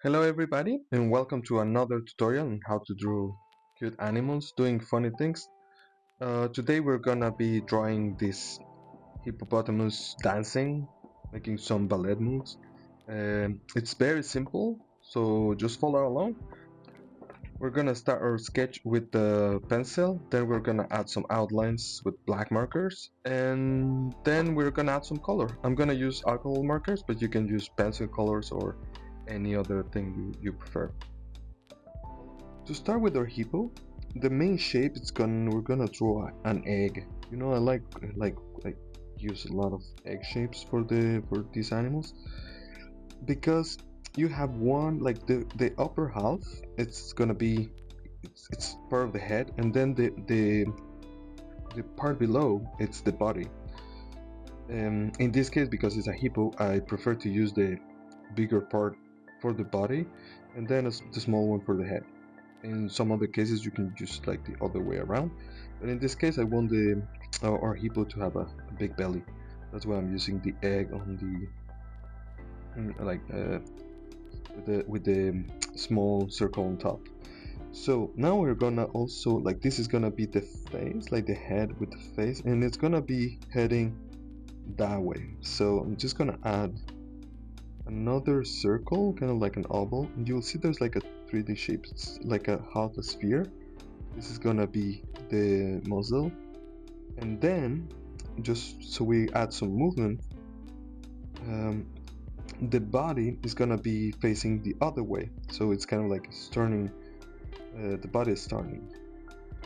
Hello everybody and welcome to another tutorial on how to draw cute animals doing funny things. Today we're gonna be drawing this hippopotamus dancing, making some ballet moves. It's very simple, so just follow along. We're gonna start our sketch with the pencil, then we're gonna add some outlines with black markers, and then we're gonna add some color. I'm gonna use alcohol markers, but you can use pencil colors or any other thing you prefer. To start with our hippo, the main shape we're gonna draw an egg. You know, I use a lot of egg shapes for these animals because you have one like the upper half. It's gonna be it's part of the head, and then the part below it's the body. In this case, because it's a hippo, I prefer to use the bigger part for the body, and then the small one for the head. In some other cases you can use like the other way around, but in this case I want our hippo to have a big belly. That's why I'm using the egg on with the small circle on top. So now we're gonna also like this is gonna be the face, like the head with the face, and it's gonna be heading that way. So I'm just gonna add another circle, kind of like an oval, and you'll see there's like a 3D shape. It's like a half a sphere. This is gonna be the muzzle, and then just so we add some movement, the body is gonna be facing the other way, so it's kind of like it's turning. The body is turning,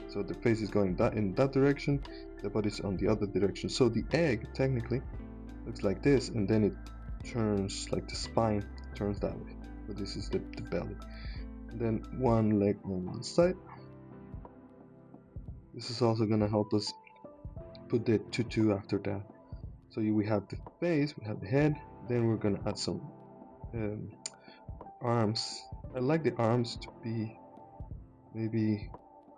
so the face is going in that direction, the body is on the other direction. So the egg technically looks like this, and then it turns like the spine turns that way. So this is the belly. And then one leg on one side. This is also gonna help us put the tutu after that. So we have the face, we have the head, then we're gonna add some arms. I like the arms to be maybe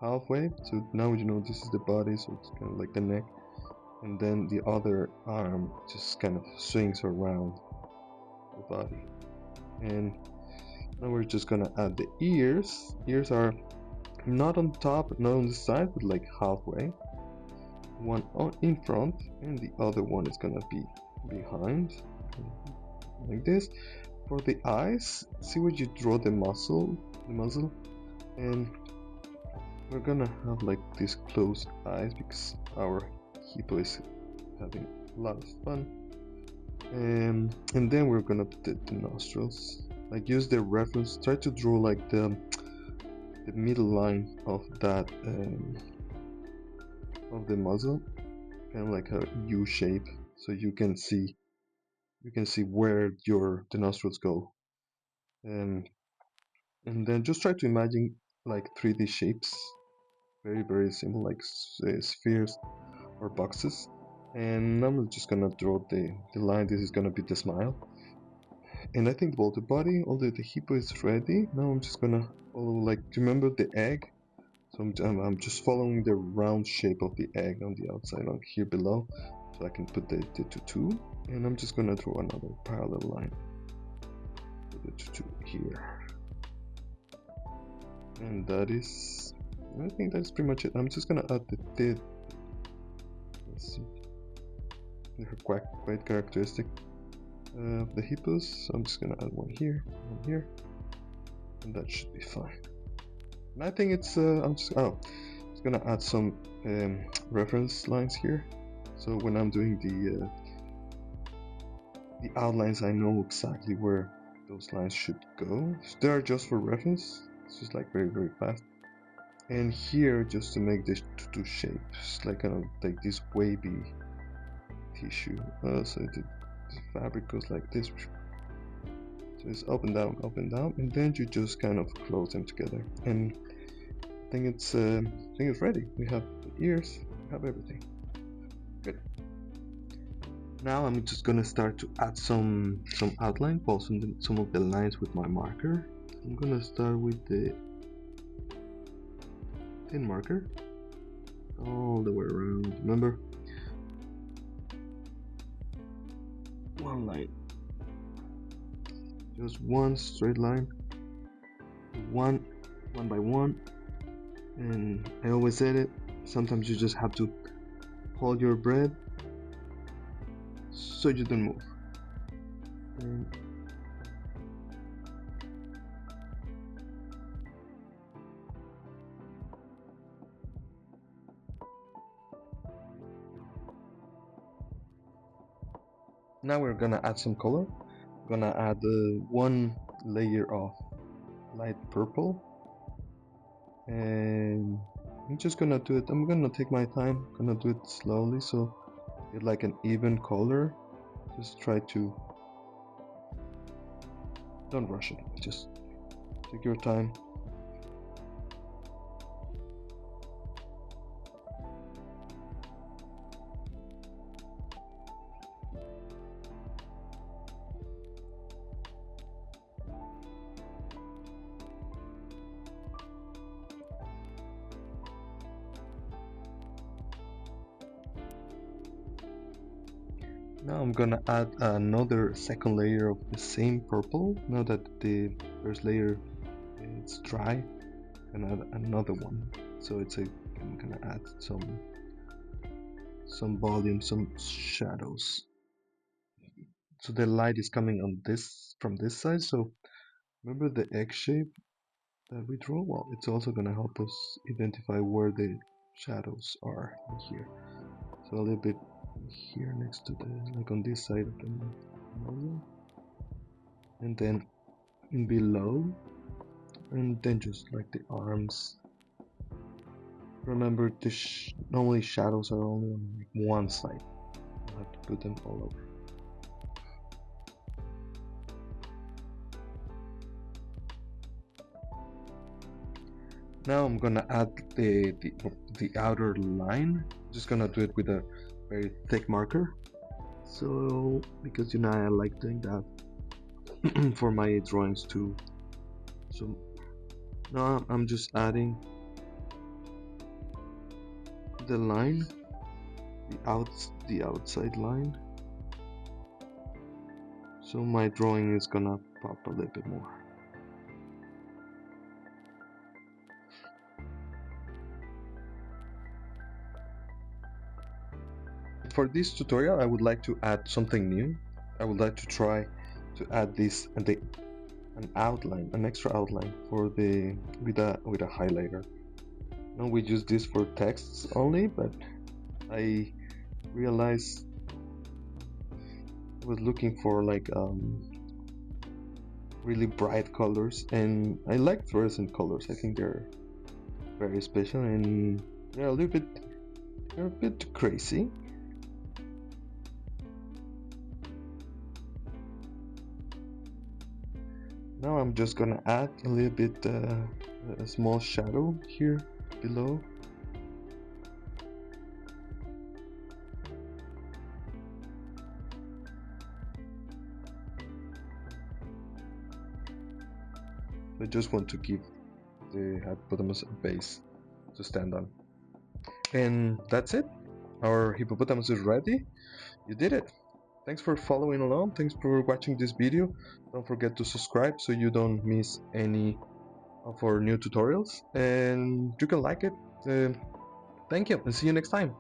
halfway. So now you know this is the body, so it's kind of like the neck, and then the other arm just kind of swings around the body. And now we're just gonna add the ears. Ears are not on top, not on the side, but like halfway. One in front, and the other one is gonna be behind, like this. For the eyes, see where you draw the muzzle, and we're gonna have like these closed eyes because our hippo is having a lot of fun. And then we're gonna put the nostrils. Like use the reference. Try to draw like the middle line of that of the muzzle, kind of like a U shape, so you can see where the nostrils go. And then just try to imagine like 3D shapes, very simple, like spheres or boxes. And I'm just gonna draw the line. This is gonna be the smile. And I think all the body, all the hippo is ready. Now I'm just gonna follow, like, remember the egg? So I'm just following the round shape of the egg on the outside, on here below, so I can put the tutu. And I'm just gonna draw another parallel line with the tutu here. And I think that's pretty much it. I'm just gonna add the let's see, they're quite characteristic of the hippos. So I'm just gonna add one here, and that should be fine. And I think it's I'm just gonna add some reference lines here. So when I'm doing the outlines, I know exactly where those lines should go. So they are just for reference. It's just like very fast. And here, just to make this tutu shape, just like kind of like this wavy tissue. So the fabric goes like this. So it's up and down, and then you just kind of close them together. And I think it's ready. We have the ears, we have everything. Good. Now I'm just gonna start to add some outline, well, some of the lines with my marker. I'm gonna start with the thin marker all the way around. Remember, one line, just one straight line, one by one. And I always said it, sometimes you just have to hold your breath so you don't move. And now we're gonna add some color. Gonna add one layer of light purple, and I'm just gonna do it. I'm gonna take my time, gonna do it slowly so get like an even color. Just try to, don't rush it, just take your time. Now I'm gonna add another second layer of the same purple. Now that the first layer is dry, I'm gonna add another one. So I'm gonna add some volume, some shadows. So the light is coming on this from this side. So remember the egg shape that we drew? Well, it's also gonna help us identify where the shadows are in here. So a little bit here next to the, like on this side of the nose, and then below, and then just like the arms. Remember, normally shadows are only on like one side. You have to put them all over. Now I'm gonna add the outer line. Just gonna do it with a very thick marker. So because you know I like doing that for my drawings too. So now I'm just adding the line, the outside line. So my drawing is gonna pop a little bit more. For this tutorial, I would like to add something new. I would like to try to add this and an outline, an extra outline for the with a highlighter. Now we use this for texts only, but I realized I was looking for like really bright colors, and I like fluorescent colors. I think they're very special, and they're a bit crazy. Now I'm just gonna add a little bit a small shadow here below. I just want to give the hippopotamus a base to stand on. And that's it. Our hippopotamus is ready. You did it. Thanks for following along. Thanks for watching this video. Don't forget to subscribe so you don't miss any of our new tutorials. And you can like it. Thank you and see you next time.